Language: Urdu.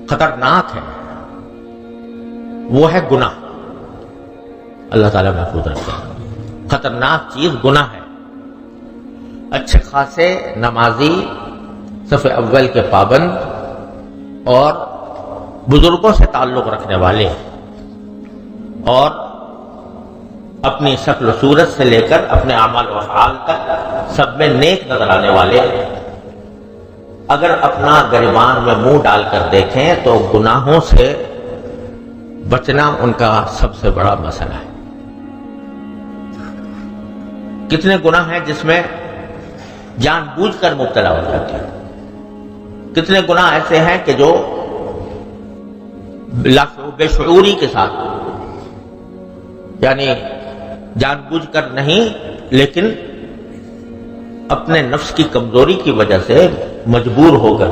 خطرناک ہے وہ ہے گناہ. اللہ تعالیٰ محفوظ رکھے. خطرناک چیز گناہ ہے. اچھے خاصے نمازی، صف اول کے پابند اور بزرگوں سے تعلق رکھنے والے اور اپنی شکل و صورت سے لے کر اپنے اعمال و افعال تک سب میں نیک نظر آنے والے، اگر اپنا گریبان میں منہ ڈال کر دیکھیں تو گناہوں سے بچنا ان کا سب سے بڑا مسئلہ ہے. کتنے گناہ ہیں جس میں جان بوجھ کر مبتلا ہو جاتے ہیں. کتنے گناہ ایسے ہیں کہ جو بے شعوری کے ساتھ، یعنی جان بوجھ کر نہیں لیکن اپنے نفس کی کمزوری کی وجہ سے مجبور ہو کر